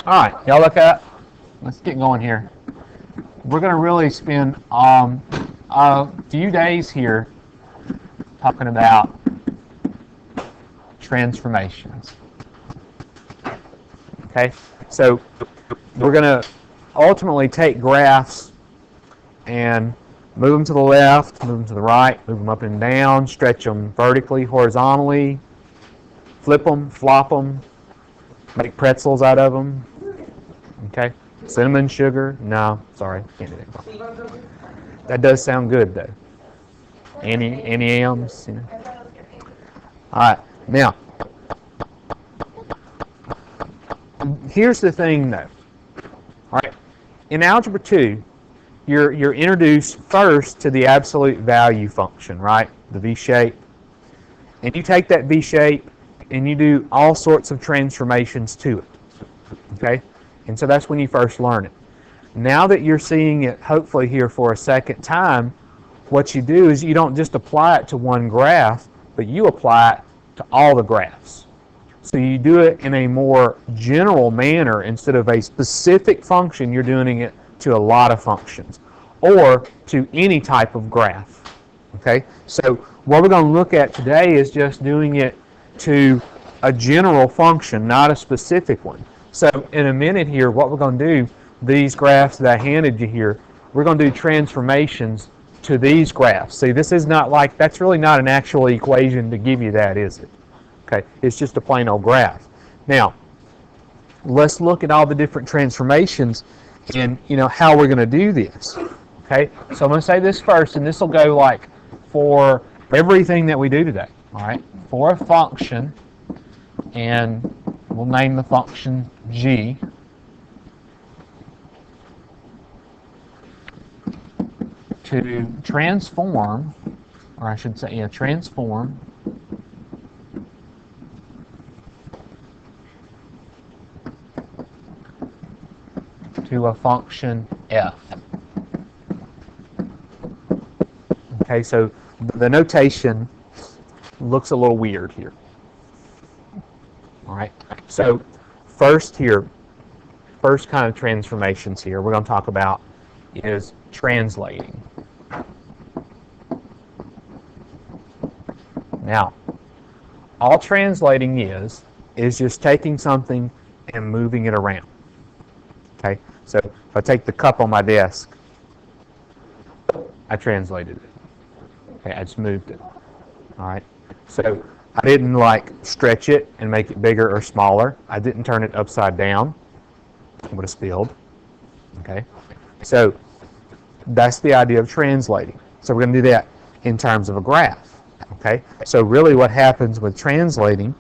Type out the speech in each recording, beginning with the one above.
All right, y'all look up. Let's get going here. We're going to really spend a few days here talking about transformations. Okay, so we're going to ultimately take graphs and move them to the left, move them to the right, move them up and down, stretch them vertically, horizontally, flip them, flop them, make pretzels out of them. Okay, cinnamon sugar? No, sorry, can't do that. That does sound good though. Any M's, you know. All right, now here's the thing though. All right, in algebra 2, you're introduced first to the absolute value function, right? The V shape, and you take that V shape and you do all sorts of transformations to it. Okay, and so that's when you first learn it. Now that you're seeing it, hopefully here for a second time, what you do is you don't just apply it to one graph, but you apply it to all the graphs. So you do it in a more general manner instead of a specific function. You're doing it to a lot of functions or to any type of graph. Okay, so what we're going to look at today is just doing it to a general function, not a specific one. So in a minute here, what we're going to do, these graphs that I handed you here, we're going to do transformations to these graphs. See, this is not like, that's really not an actual equation to give you that, is it? Okay, it's just a plain old graph. Now, let's look at all the different transformations and how we're going to do this. Okay, so I'm going to say this first, and this will go like for everything that we do today. All right, for a function, and we'll name the function g. To transform, or I should say, transform to a function f. Okay, so the notation looks a little weird here. All right, so first kind of transformations here we're going to talk about is translating. Now, all translating is just taking something and moving it around. Okay, so if I take the cup on my desk, I translated it. Okay, I just moved it. All right, so I didn't like stretch it and make it bigger or smaller. I didn't turn it upside down. It would have spilled. Okay, so that's the idea of translating. So we're going to do that in terms of a graph. Okay, so really what happens with translating,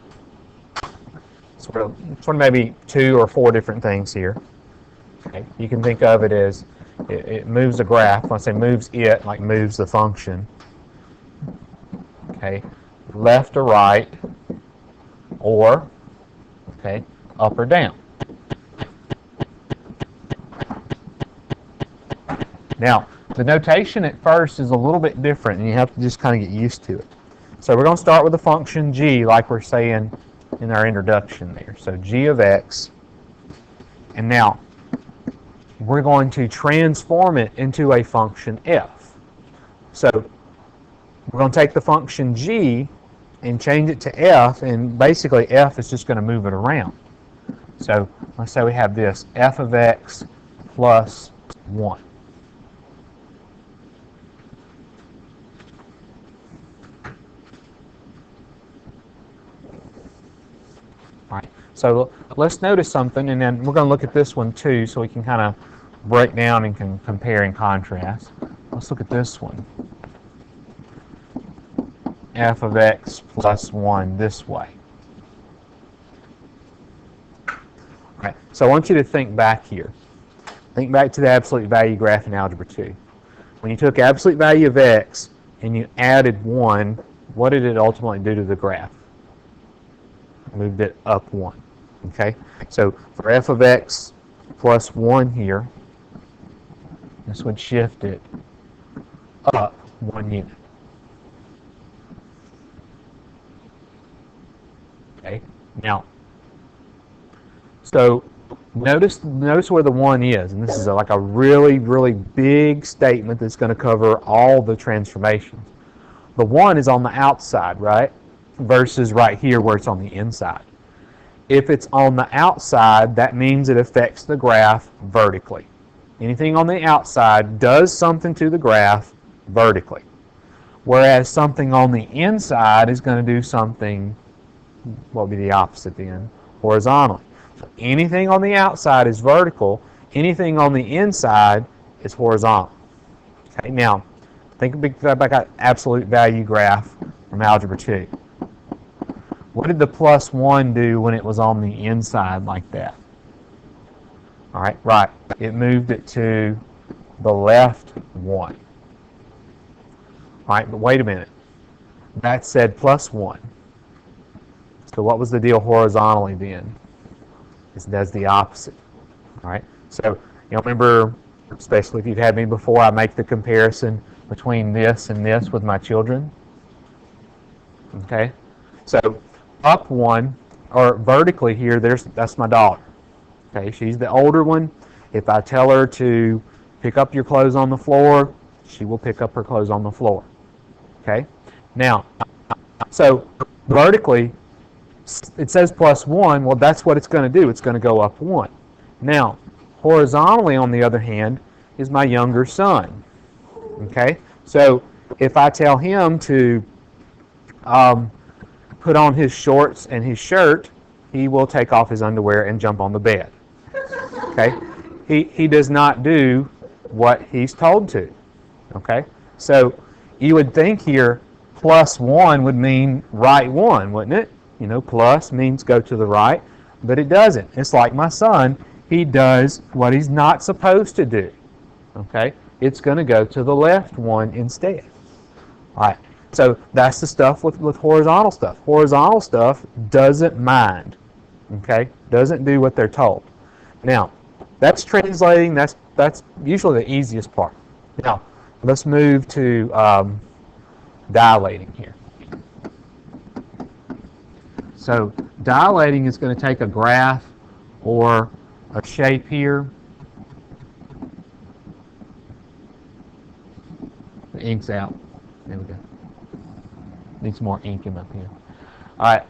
sort of maybe 2 or 4 different things here. Okay, you can think of it as it moves a graph. When I say moves it, like moves the function. Okay, left or right, or up or down. Now, the notation at first is a little bit different, and you have to just kind of get used to it. So we're going to start with the function g, like we're saying in our introduction there. So g of x, and now we're going to transform it into a function f. So we're going to take the function g and change it to f, and basically f is just going to move it around. So let's say we have this f of x plus 1. Right. So let's notice something, and then we're going to look at this one too, so we can kind of break down and can compare and contrast. Let's look at this one. F of x plus 1 this way. All right. So I want you to think back here. Think back to the absolute value graph in algebra 2. When you took absolute value of x and you added 1, what did it ultimately do to the graph? Moved it up 1. Okay, so for f of x plus 1 here, this would shift it up 1 unit. Okay, now, so Notice where the 1 is, and this is like a really, really big statement that's going to cover all the transformations. The 1 is on the outside, right? Versus right here where it's on the inside. If it's on the outside, that means it affects the graph vertically. Anything on the outside does something to the graph vertically. Whereas something on the inside is going to do something, what would be the opposite then? Horizontally. So anything on the outside is vertical. Anything on the inside is horizontal. Okay, now, think about that absolute value graph from Algebra 2. What did the plus 1 do when it was on the inside like that? All right, right. It moved it to the left 1. All right, but wait a minute. That said plus 1. So what was the deal horizontally then? It does the opposite. All right, so remember, especially if you've had me before, I make the comparison between this and this with my children. Okay, so up 1, or vertically here, that's my daughter. Okay, she's the older one. If I tell her to pick up your clothes on the floor, she will pick up her clothes on the floor. Okay, now, so vertically, it says plus 1. Well, that's what it's going to do. It's going to go up 1. Now, horizontally, on the other hand, is my younger son. Okay, so if I tell him to put on his shorts and his shirt, he will take off his underwear and jump on the bed. Okay, he does not do what he's told to. Okay, so you would think here plus 1 would mean right 1, wouldn't it? Plus means go to the right, but it doesn't. It's like my son, he does what he's not supposed to do. Okay, it's going to go to the left 1 instead. All right, so that's the stuff with horizontal stuff. Horizontal stuff doesn't mind. Okay, doesn't do what they're told. Now, that's translating. That's usually the easiest part. Now, let's move to dilating here. So dilating is going to take a graph or a shape here. The ink's out. There we go. Need some more ink in up here. All right.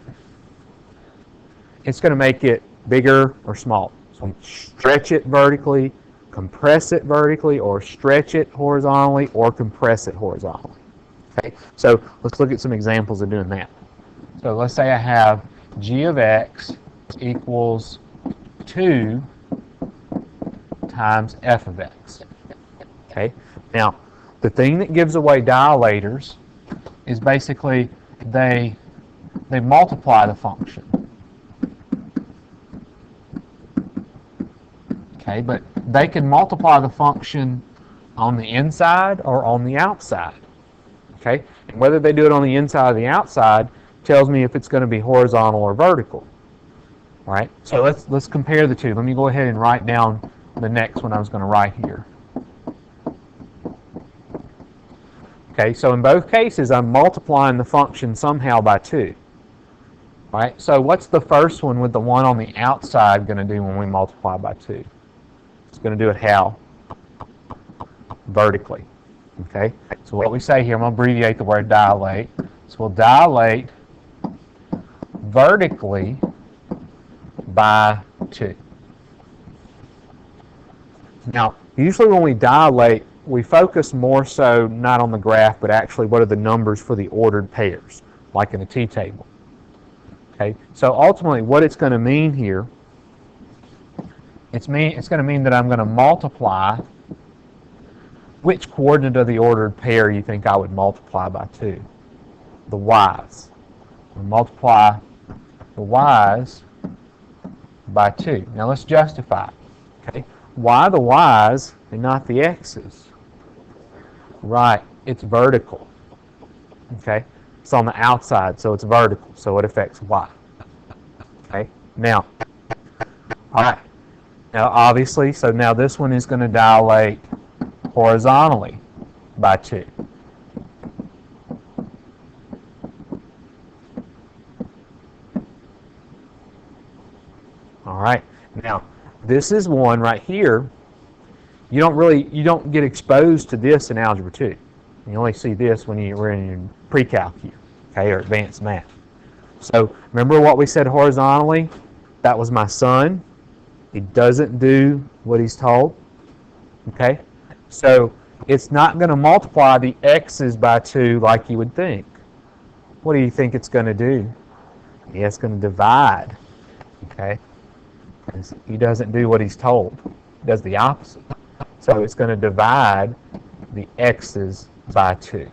It's going to make it bigger or small. So stretch it vertically, compress it vertically, or stretch it horizontally, or compress it horizontally. Okay. So let's look at some examples of doing that. So let's say I have g of x equals 2 times f of x. Okay. Now, the thing that gives away dilators is basically they multiply the function. Okay, but they can multiply the function on the inside or on the outside. Okay, and whether they do it on the inside or the outside tells me if it's going to be horizontal or vertical. All right, so let's compare the two. Let me go ahead and write down the next one I was going to write here. Okay, so in both cases, I'm multiplying the function somehow by 2. All right, so what's the first one with the one on the outside going to do when we multiply by 2? It's going to do it how? Vertically. Okay, so what we say here, I'm going to abbreviate the word dilate. So we'll dilate vertically by 2. Now, usually when we dilate, we focus more so not on the graph, but actually what are the numbers for the ordered pairs, like in a t-table. Okay, so ultimately what it's going to mean here, it's going to mean that I'm going to multiply which coordinate of the ordered pair you think I would multiply by 2? The y's. We'll multiply the y's by 2. Now let's justify. Okay, why the y's and not the x's? Right, it's vertical. Okay, it's on the outside, so it's vertical, so it affects y. Okay, now, all right. Now, obviously, so now this one is going to dilate horizontally by 2. All right. Now, this is one right here. You don't get exposed to this in Algebra 2. You only see this when you were in your pre-calc here, okay, or advanced math. So remember what we said horizontally? That was my son. He doesn't do what he's told, okay? So it's not going to multiply the x's by 2 like you would think. What do you think it's going to do? Yeah, it's going to divide, okay? He doesn't do what he's told. He does the opposite. So it's going to divide the x's by 2.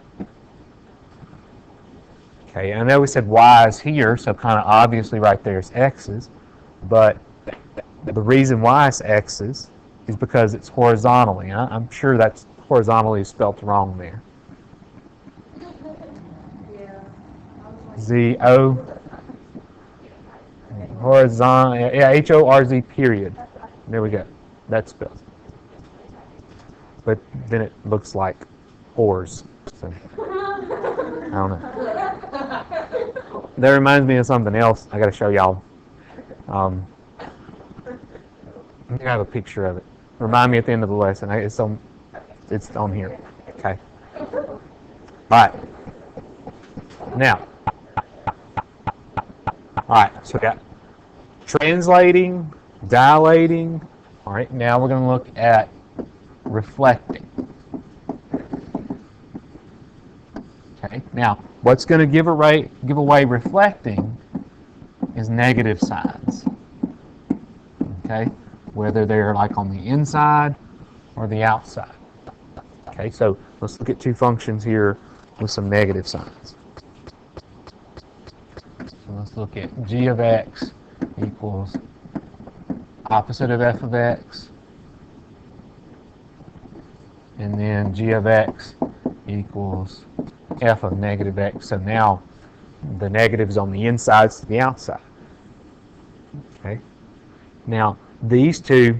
Okay, I know we said y is here, so kind of obviously right there is x's, but the reason why it's x's is because it's horizontally. I'm sure that's horizontally spelled wrong there. Z-O, horizontal, yeah, H-O-R-Z period. There we go. That's spelled. But then it looks like whores. So, I don't know. That reminds me of something else I got to show y'all. I think I have a picture of it. Remind me at the end of the lesson. It's on here. Okay. All right. Now. All right. So we got translating, dilating. All right. Now we're going to look at reflecting. Okay. Now, what's going to give away reflecting is negative signs. Okay. Whether they're like on the inside or the outside. Okay. So let's look at two functions here with some negative signs. So let's look at g of x equals opposite of f of x. And then g of x equals f of negative x. So now the negative's on the inside to the outside. Okay. Now these two,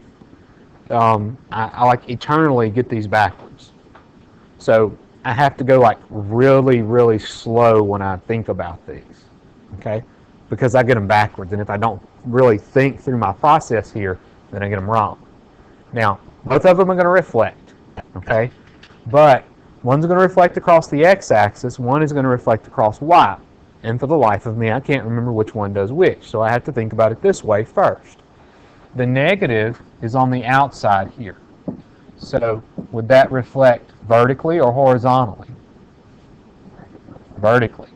I like eternally get these backwards. So I have to go like really, really slow when I think about these. Okay. Because I get them backwards. And if I don't really think through my process here, then I get them wrong. Now, both of them are going to reflect. Okay, but one's going to reflect across the x-axis, one is going to reflect across y. And for the life of me, I can't remember which one does which, so I have to think about it this way first. The negative is on the outside here. So would that reflect vertically or horizontally? Vertically.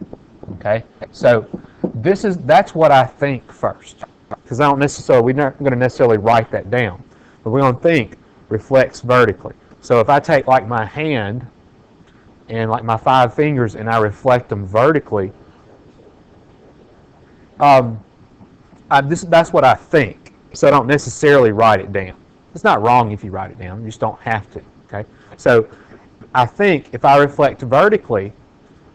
Okay, so that's what I think first, because we're not going to necessarily write that down, but we're going to think reflects vertically. So if I take like my hand and like my 5 fingers and I reflect them vertically, that's what I think. So I don't necessarily write it down. It's not wrong if you write it down. You just don't have to. Okay. So I think if I reflect vertically,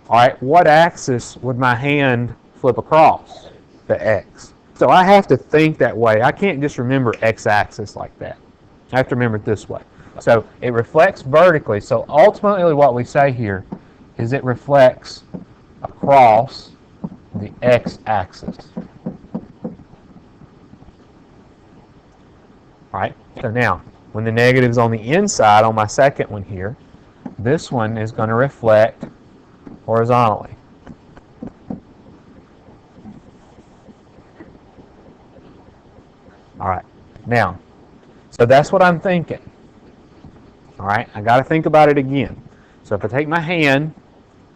all right, what axis would my hand flip across? The x. So I have to think that way. I can't just remember x-axis like that. I have to remember it this way. So it reflects vertically. So ultimately what we say here is it reflects across the x-axis. All right. So now, when the negative is on the inside on my second one here, this one is going to reflect horizontally. All right. Now, so that's what I'm thinking. All right. I got to think about it again. So if I take my hand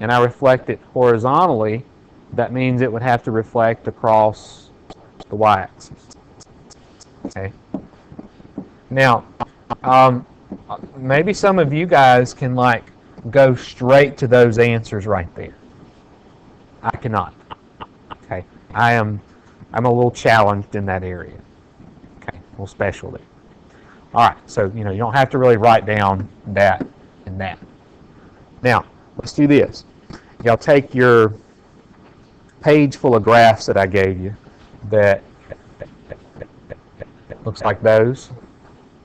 and I reflect it horizontally, that means it would have to reflect across the y-axis. Okay. Now, maybe some of you guys can like go straight to those answers right there. I cannot. Okay. I'm a little challenged in that area. Okay. A little special there. All right. So, you don't have to really write down that and that. Now, let's do this. Y'all take your page full of graphs that I gave you that looks like those.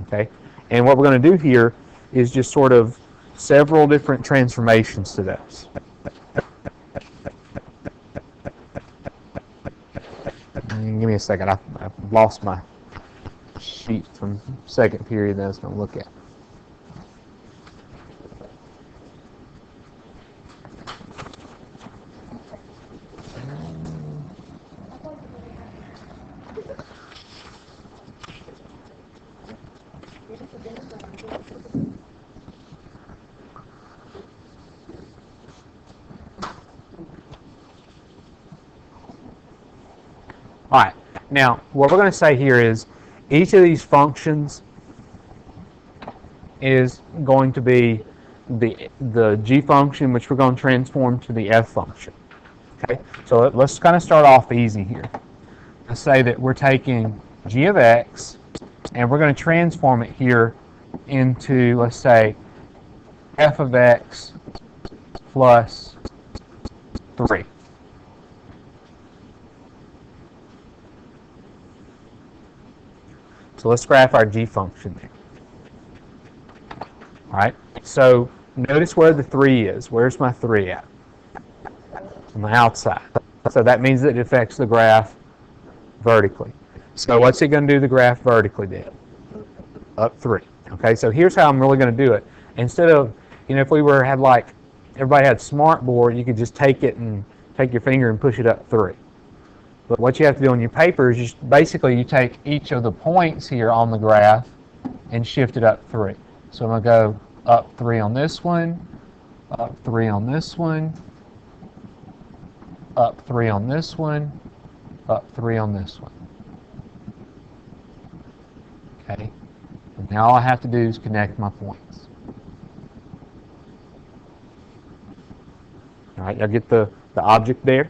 Okay. And what we're going to do here is just sort of several different transformations to those. Give me a second. I've lost my sheet from second period that I was going to look at. All right, now what we're going to say here is each of these functions is going to be the g function, which we're going to transform to the f function. Okay, so let's kind of start off easy here. Let's say that we're taking g of x and we're going to transform it here into, let's say, f of x plus 3. So let's graph our g function there. All right, so notice where the 3 is. Where's my 3 at? On the outside. So that means that it affects the graph vertically. So what's it going to do the graph vertically then? Up 3. Okay, so here's how I'm really going to do it. Instead of, if we had like, everybody had smartboard, you could just take it and take your finger and push it up 3. But what you have to do on your paper is you take each of the points here on the graph and shift it up 3. So I'm going to go up 3 on this one, up 3 on this one, up 3 on this one, up 3 on this one. Okay, and now all I have to do is connect my points. All right, y'all get the object there?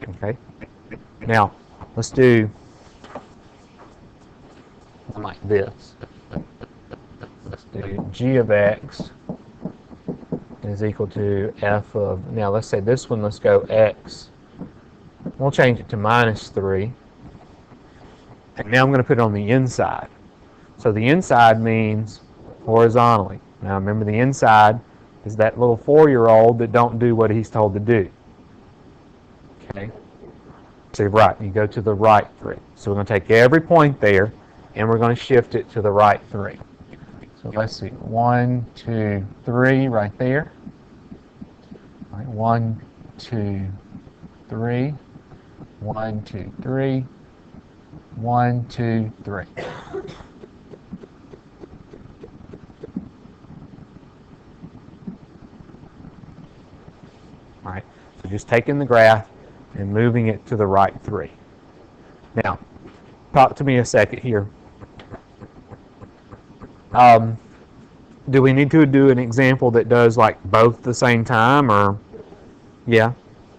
Okay. Now, let's do one like this. Let's do g of x is equal to f of, now let's say this one, let's go x. We'll change it to minus 3. And now I'm going to put it on the inside. So the inside means horizontally. Now remember, the inside is that little 4-year-old that don't do what he's told to do. Okay. So right, you go to the right 3. So we're going to take every point there and we're going to shift it to the right 3. So let's see, 1, 2, 3 right there. All right, 1, 2, 3. 1, 2, 3. 1, 2, 3. All right, so just taking the graph and moving it to the right 3. Now, talk to me a second here. Do we need to do an example that does like both at the same time, or? Yeah?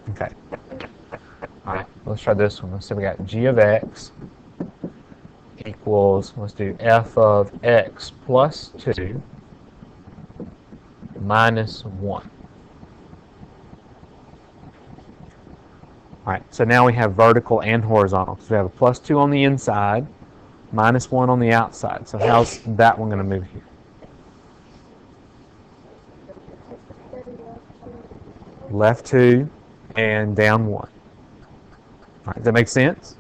Okay. All right, let's try this one. Let's say we got g of x equals, let's do f of x plus 2 minus 1. All right, so now we have vertical and horizontal. So we have a plus 2 on the inside, minus 1 on the outside. So how's that one going to move here? Left 2 and down 1. All right, does that make sense?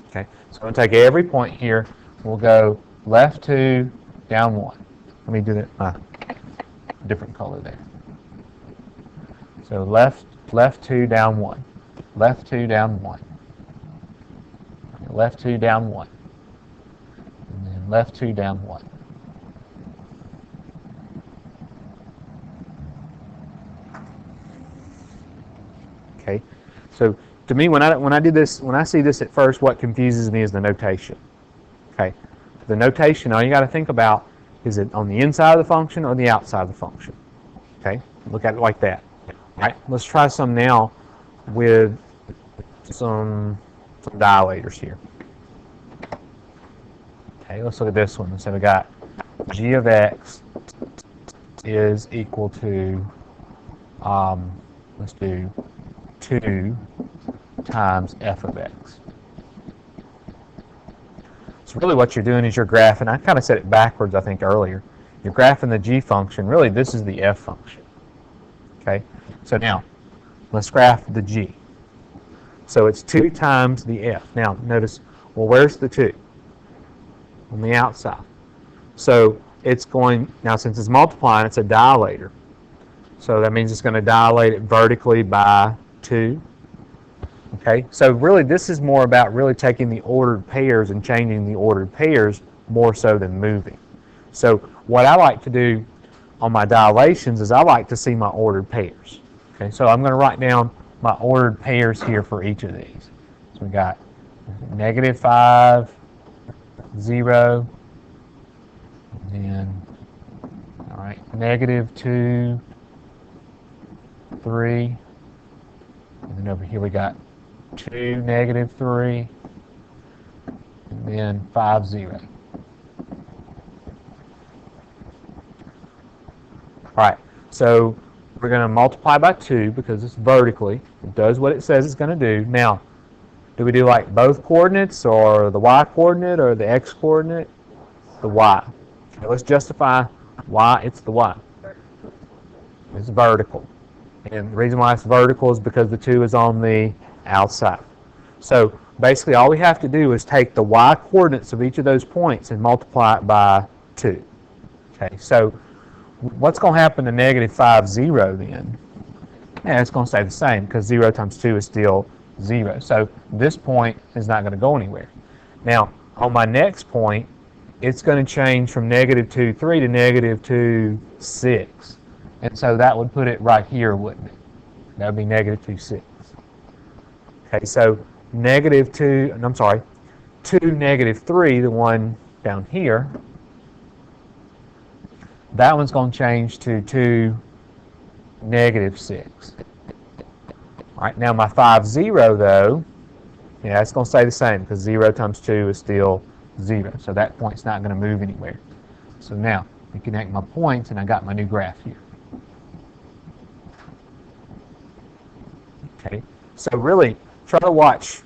Okay, so I'm going to take every point here. We'll go left 2, down 1. Let me do that different color there. So left 2, down 1. Left 2, down 1. Left 2, down 1. And then left 2, down 1. Okay, so to me, when I do this, when I see this at first, what confuses me is the notation. Okay, the notation, all you got to think about is it on the inside of the function or the outside of the function. Okay, look at it like that. All right, let's try some now with some dilators here. Okay, let's look at this one. So we got g of x is equal to, let's do 2 times f of x. So really what you're doing is you're graphing, I kind of said it backwards I think earlier, you're graphing the g function, really this is the f function. Okay, so now let's graph the g. So it's 2 times the f. Now notice, well, where's the 2? on the outside. So it's going, now since it's multiplying, it's a dilator. So that means it's going to dilate it vertically by 2. Okay, so really this is more about really taking the ordered pairs and changing the ordered pairs more so than moving. So what I like to do on my dilations is I like to see my ordered pairs. Okay, so I'm going to write down my ordered pairs here for each of these. So we got -5, 0, and then, all right, -2, 3, and then over here we got 2, -3, and then 5, 0. All right, so we're going to multiply by 2 because it's vertically. It does what it says it's going to do. Now, do we do like both coordinates or the y coordinate or the x coordinate? The y. Okay, let's justify why it's the y. It's vertical. And the reason why it's vertical is because the 2 is on the outside. So basically all we have to do is take the y coordinates of each of those points and multiply it by 2. Okay, so what's going to happen to -5, 0 then? Yeah, it's going to stay the same because 0 times 2 is still 0. So this point is not going to go anywhere. Now, on my next point, it's going to change from -2, 3 to -2, 6. And so that would put it right here, wouldn't it? That would be -2, 6. Okay, so -2, I'm sorry, 2, -3, the one down here, that one's going to change to 2, -6. All right, now my 5, 0, though, yeah, it's going to stay the same because 0 times 2 is still 0. So that point's not going to move anywhere. So now, we connect my points, and I got my new graph here. Okay, so really, try to watch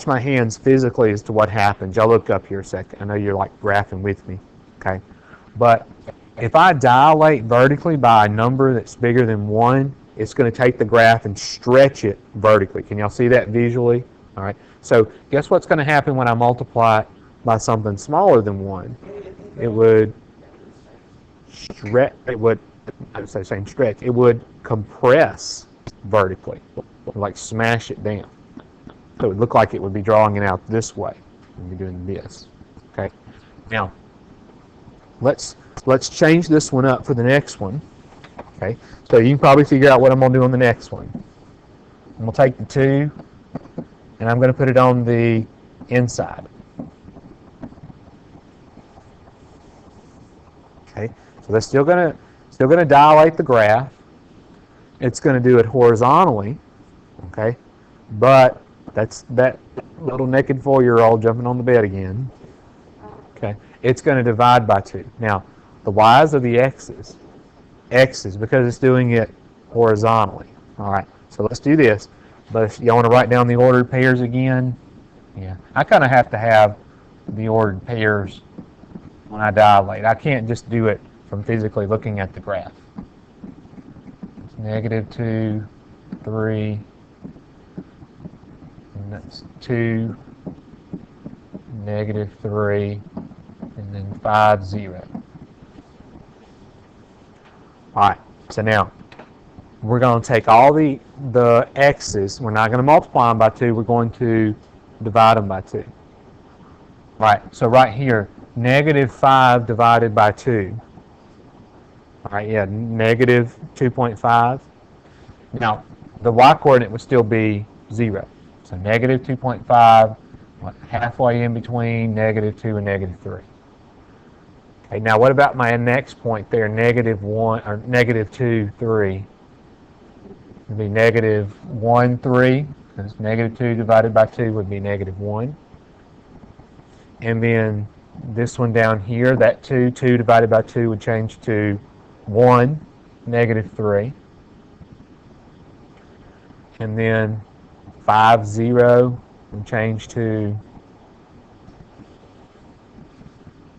my hands physically as to what happens. Y'all look up here a second. I know you're like graphing with me, okay? But if I dilate vertically by a number that's bigger than 1, it's going to take the graph and stretch it vertically. Can y'all see that visually? All right. So guess what's going to happen when I multiply it by something smaller than 1? It would stretch. It would, I would say same stretch. It would compress vertically, like smash it down. So it would look like it would be drawing it out this way. We'd be doing this. Okay. Now let's change this one up for the next one. Okay, so you can probably figure out what I'm going to do on the next one. I'm going to take the 2, and I'm going to put it on the inside. Okay, so that's still going to dilate the graph. It's going to do it horizontally. Okay, but that's that little naked 4-year-old jumping on the bed again. Okay, it's going to divide by 2. Now, the y's are the x's. X's because it's doing it horizontally. All right, so let's do this. But if you want to write down the ordered pairs again, yeah, I kind of have to have the ordered pairs when I dilate. I can't just do it from physically looking at the graph. It's -2, 3, and that's 2, -3, and then 5, 0. All right, so now we're going to take all the x's. We're not going to multiply them by 2. We're going to divide them by 2. Right, so right here, -5 divided by 2. All right, yeah, -2.5. Now, the y coordinate would still be 0. So -2.5, halfway in between -2 and -3. Okay, now what about my next point there, -1 or -2, 3? It would be -1, 3, because -2 divided by 2 would be -1. And then this one down here, that 2 divided by 2 would change to 1, -3. And then 5, 0 would change to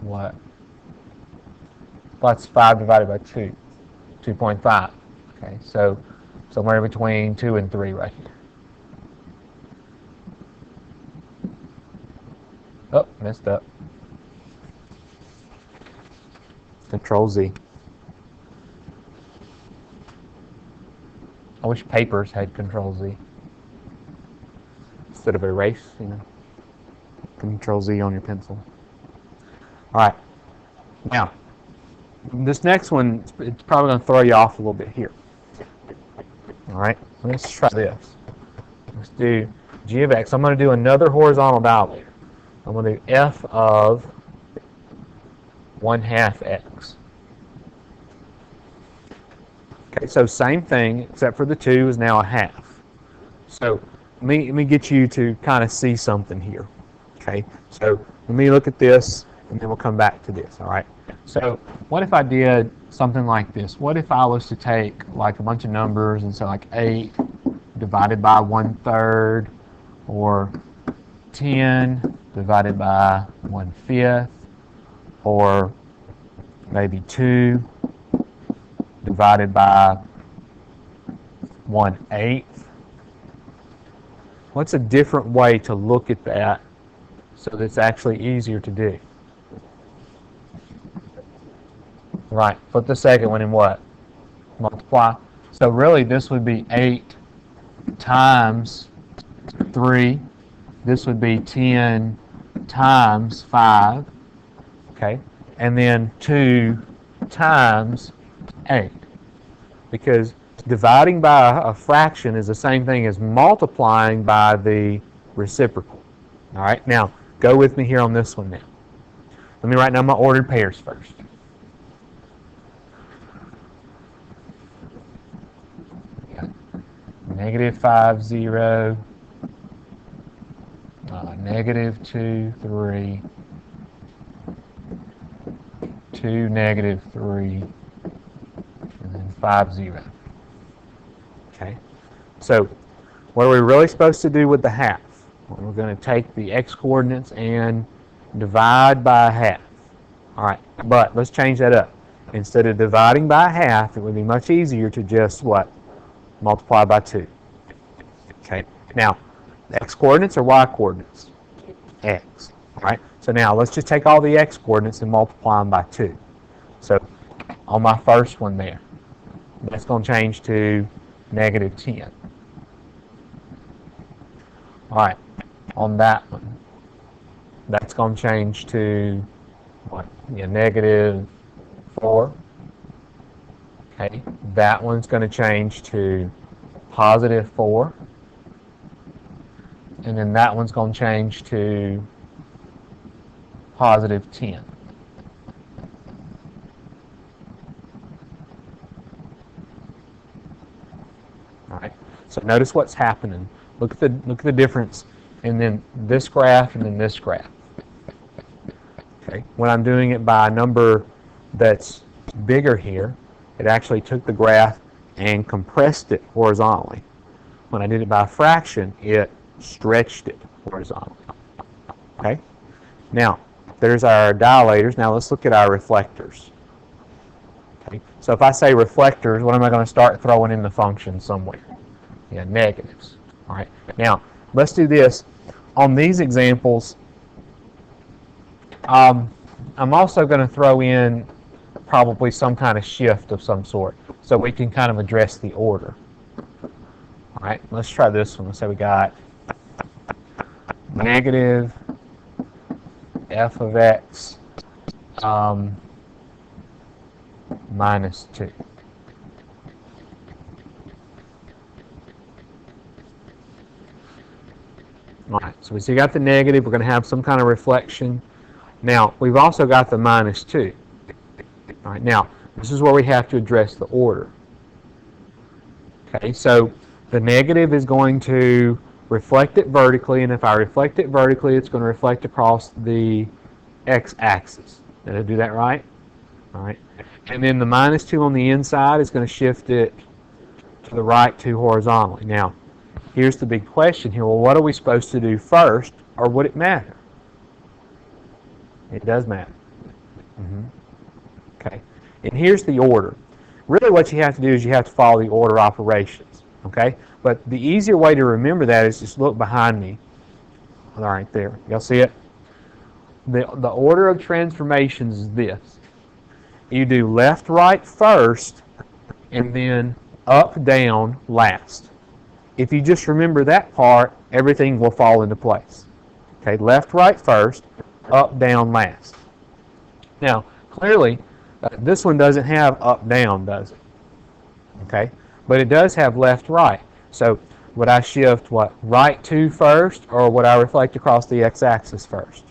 what? That's 5 divided by 2, 2.5. Okay, so somewhere between 2 and 3 right here. Oh, messed up. Control Z. I wish papers had Control Z instead of erase, you know. Control Z on your pencil. All right. Now, this next one, it's probably going to throw you off a little bit here. All right. Let's try this. Let's do g of x. I'm going to do another horizontal dilator. I'm going to do f of 1/2 x. Okay, so same thing, except for the 2 is now a half. So let me get you to kind of see something here. Okay, so let me look at this, and then we'll come back to this, all right? So what if I did something like this? What if I was to take like a bunch of numbers, and so like 8 divided by 1/3, or 10 divided by 1/5, or maybe 2 divided by 1/8. What's a different way to look at that so that it's actually easier to do? Right, put the second one in what? Multiply. So really this would be 8 times 3. This would be 10 times 5. Okay, and then 2 times 8. Because dividing by a fraction is the same thing as multiplying by the reciprocal. All right, now go with me here on this one now. Let me write down my ordered pairs first. -5, 0, -2, 3, 2, -3, and then 5, 0. Okay, so what are we really supposed to do with the half? Well, we're going to take the x-coordinates and divide by half. All right, but let's change that up. Instead of dividing by half, it would be much easier to just what? Multiply by 2. Okay, now the x-coordinates are y-coordinates? X. All right, so now let's just take all the x-coordinates and multiply them by 2. So on my first one there, that's going to change to -10. All right, on that one, that's going to change to what? Yeah, -4. Okay, that one's going to change to +4. And then that one's going to change to +10. All right. So notice what's happening. Look at the difference, and then this graph, and then this graph. Okay. When I'm doing it by a number that's bigger here, it actually took the graph and compressed it horizontally. When I did it by a fraction, it stretched it horizontally. Okay. Now there's our dilators. Now let's look at our reflectors. Okay. So if I say reflectors, what am I going to start throwing in the function somewhere? Yeah, negatives. All right. Now let's do this. On these examples, I'm also going to throw in probably some kind of shift of some sort, so we can kind of address the order. All right. Let's try this one. Let's say we got negative f of x minus 2. All right, so we see got the negative. We're going to have some kind of reflection. Now, we've also got the minus 2. All right, now, this is where we have to address the order. Okay, so the negative is going to reflect it vertically, and if I reflect it vertically, it's going to reflect across the x-axis. Did I do that right? All right. And then the minus 2 on the inside is going to shift it to the right 2 horizontally. Now, here's the big question here. Well, what are we supposed to do first, or would it matter? It does matter. Okay. And here's the order. Really what you have to do is you have to follow the order operations. Okay? But the easier way to remember that is just look behind me. All right, there. Y'all see it? The order of transformations is this. you do left, right first, and then up, down last. If you just remember that part, everything will fall into place. Okay, left, right first, up, down last. Now, clearly, this one doesn't have up, down, does it? Okay, but it does have left, right. So would I shift what, right 2 first, or would I reflect across the x-axis first?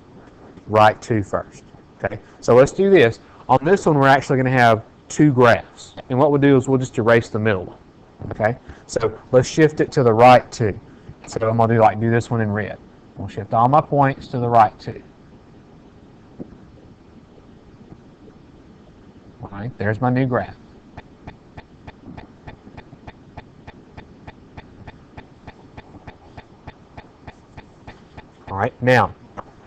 Right 2 first. Okay, so let's do this. On this one, we're actually going to have 2 graphs. And what we'll do is we'll just erase the middle one. Okay, so let's shift it to the right 2. So I'm going to do this one in red. We'll shift all my points to the right 2. All right, there's my new graph. All right, now,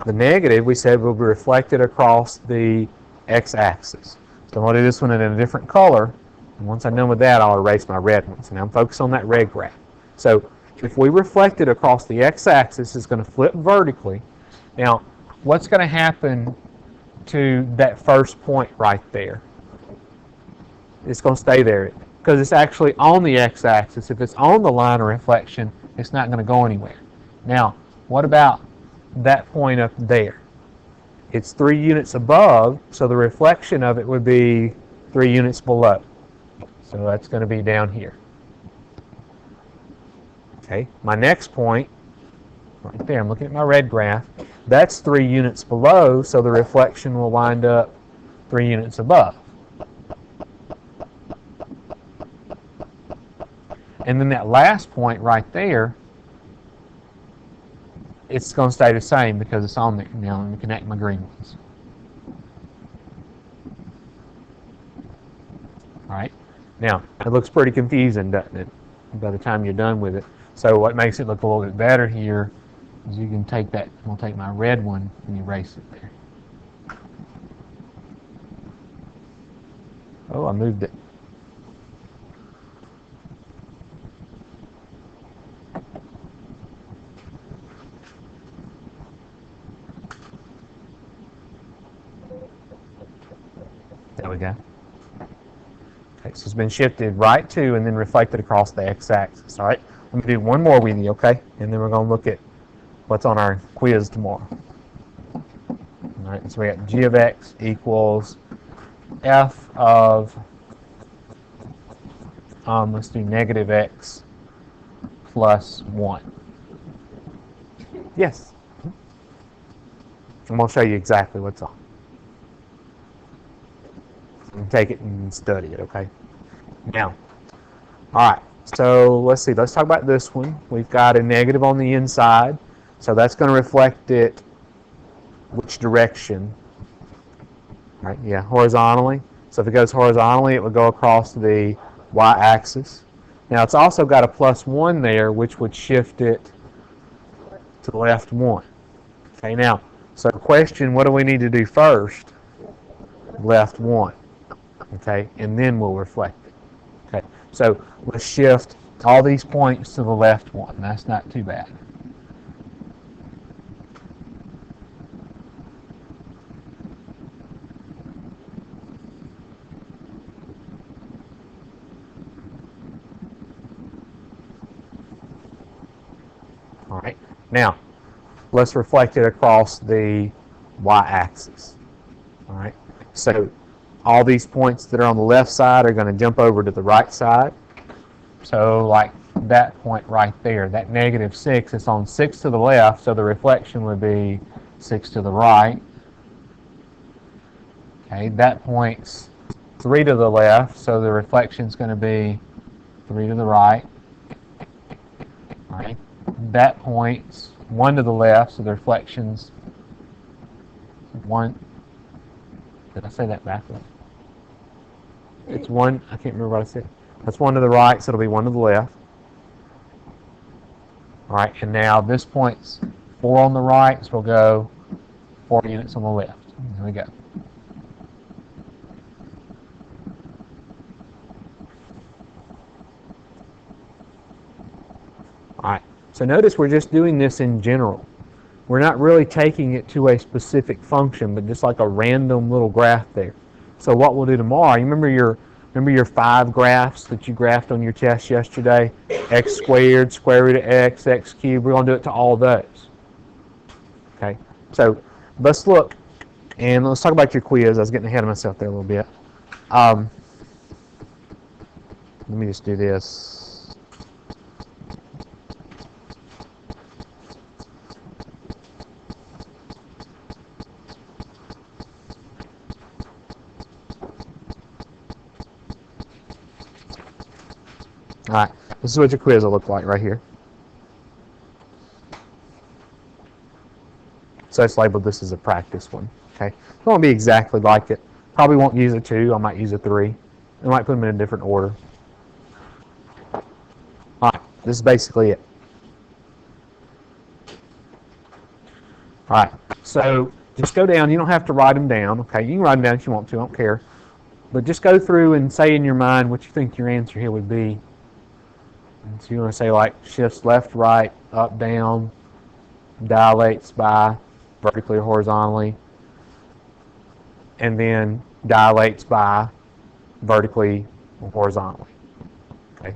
the negative, we said, will be reflected across the x-axis. So I'm going to do this one in a different color. And once I'm done with that, I'll erase my red one. So now I'm focused on that red graph. So if we reflect it across the x-axis, it's going to flip vertically. Now, what's going to happen to that first point right there? It's going to stay there because it's actually on the x-axis. If it's on the line of reflection, it's not going to go anywhere. Now, what about that point up there? It's 3 units above, so the reflection of it would be 3 units below. So that's going to be down here. Okay, my next point, right there, I'm looking at my red graph, that's 3 units below, so the reflection will wind up 3 units above. And then that last point right there, it's going to stay the same because it's on there. Now let me connect my green ones. All right. Now, it looks pretty confusing, doesn't it, by the time you're done with it. So what makes it look a little bit better here is you can take that, I'm going to take my red one and erase it there. Oh, I moved it. There we go. Okay, so it's been shifted right 2 and then reflected across the x-axis. All right, let me do one more with you, okay? And then we're going to look at what's on our quiz tomorrow. All right, so we got g of x equals f of, let's do negative x plus 1. Yes? I'm going to show you exactly what's on. Take it and study it, okay? Now, all right, so let's see. Let's talk about this one. We've got a negative on the inside, so that's going to reflect it which direction? Right, yeah, horizontally. So if it goes horizontally, it would go across the y-axis. Now, it's also got a plus 1 there, which would shift it to the left 1. Okay, now, so question, what do we need to do first? Left 1. Okay, and then we'll reflect it. Okay, so let's shift all these points to the left 1. That's not too bad. All right, now let's reflect it across the y-axis. All right, so all these points that are on the left side are going to jump over to the right side. So like that point right there, that negative 6, it's on 6 to the left, so the reflection would be 6 to the right. Okay, that point's 3 to the left, so the reflection is going to be 3 to the right. All right, that point's 1 to the left, so the reflection's 1. Did I say that backwards? It's 1, I can't remember what I said. That's 1 to the right, so it'll be 1 to the left. All right, and now this point's 4 on the right, so we'll go 4 units on the left. There we go. All right, so notice we're just doing this in general. We're not really taking it to a specific function, but just like a random little graph there. So what we'll do tomorrow, you remember your 5 graphs that you graphed on your test yesterday? X squared, square root of x, x cubed. We're going to do it to all those. Okay. So let's look and let's talk about your quiz. I was getting ahead of myself there a little bit. Let me just do this. All right, this is what your quiz will look like right here. So it's labeled this as a practice one. Okay, it won't be exactly like it. Probably won't use a 2. I might use a 3. I might put them in a different order. All right, this is basically it. All right, so just go down. You don't have to write them down. Okay, you can write them down if you want to. I don't care. But just go through and say in your mind what you think your answer here would be. And so you want to say like shifts left, right, up, down, dilates by vertically or horizontally, and then dilates by vertically or horizontally. Okay.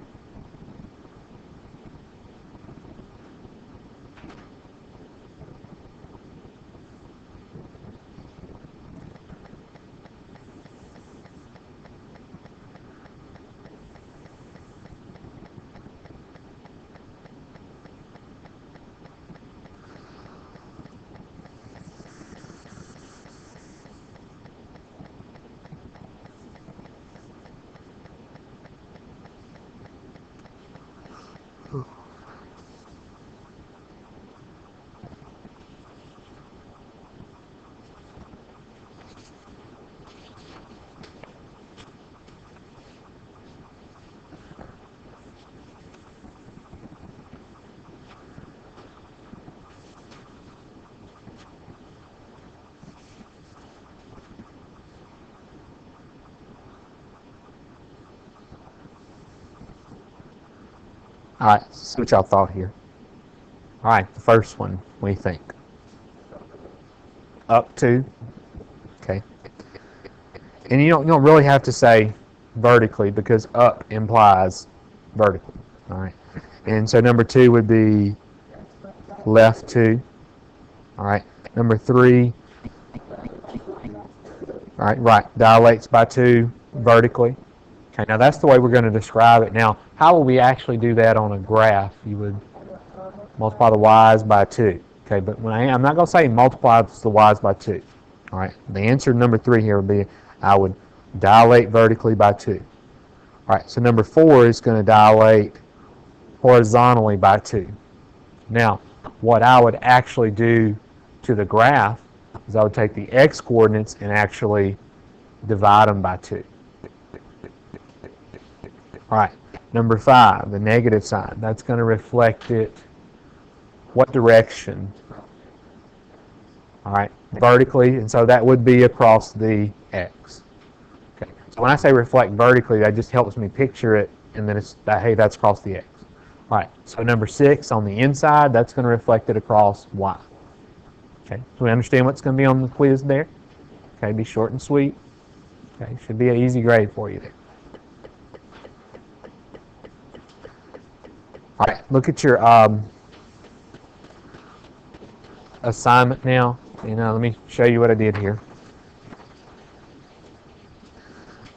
All right, see what y'all thought here. All right, the first one, what do you think? Up to, okay. And you don't really have to say vertically because up implies vertical. All right, and so number 2 would be left to. All right, number 3. All right, dilates by 2 vertically. Okay, now that's the way we're going to describe it. Now, how will we actually do that on a graph? You would multiply the y's by 2. Okay, but I'm not going to say multiply the y's by 2. All right, the answer to number 3 here would be I would dilate vertically by 2. All right, so number 4 is going to dilate horizontally by 2. Now, what I would actually do to the graph is I would take the x coordinates and actually divide them by 2. All right, number 5, the negative sign. That's going to reflect it what direction? All right, vertically, and so that would be across the x. Okay, so when I say reflect vertically, that just helps me picture it, and then it's that, hey, that's across the x. All right, so number 6 on the inside, that's going to reflect it across y. Okay, so we understand what's going to be on the quiz there. Okay, be short and sweet. Okay, should be an easy grade for you there. All right, look at your assignment now. Let me show you what I did here.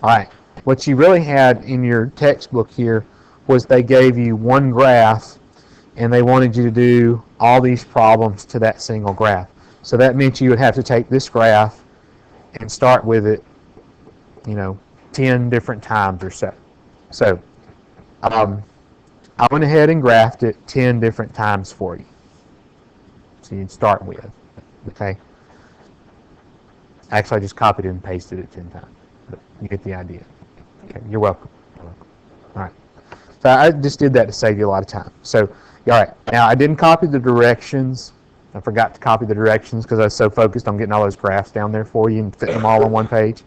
All right, what you really had in your textbook here was they gave you one graph and they wanted you to do all these problems to that single graph. So that meant you would have to take this graph and start with it, 10 different times or so. So I went ahead and graphed it 10 different times for you. So you'd start with, okay? Actually, I just copied it and pasted it 10 times, but you get the idea. Okay, you're welcome. All right. So I just did that to save you a lot of time. So, all right. Now, I didn't copy the directions. I forgot to copy the directions because I was so focused on getting all those graphs down there for you and fitting them all on one page.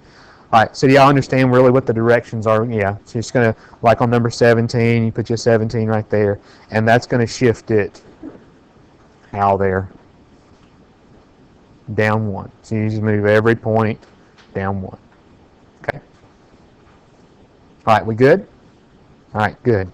All right, so do y'all understand really what the directions are? Yeah, so you're just going to, like on number 17, you put your 17 right there, and that's going to shift it, how there, down 1. So you just move every point down 1. All right, we good? All right, good.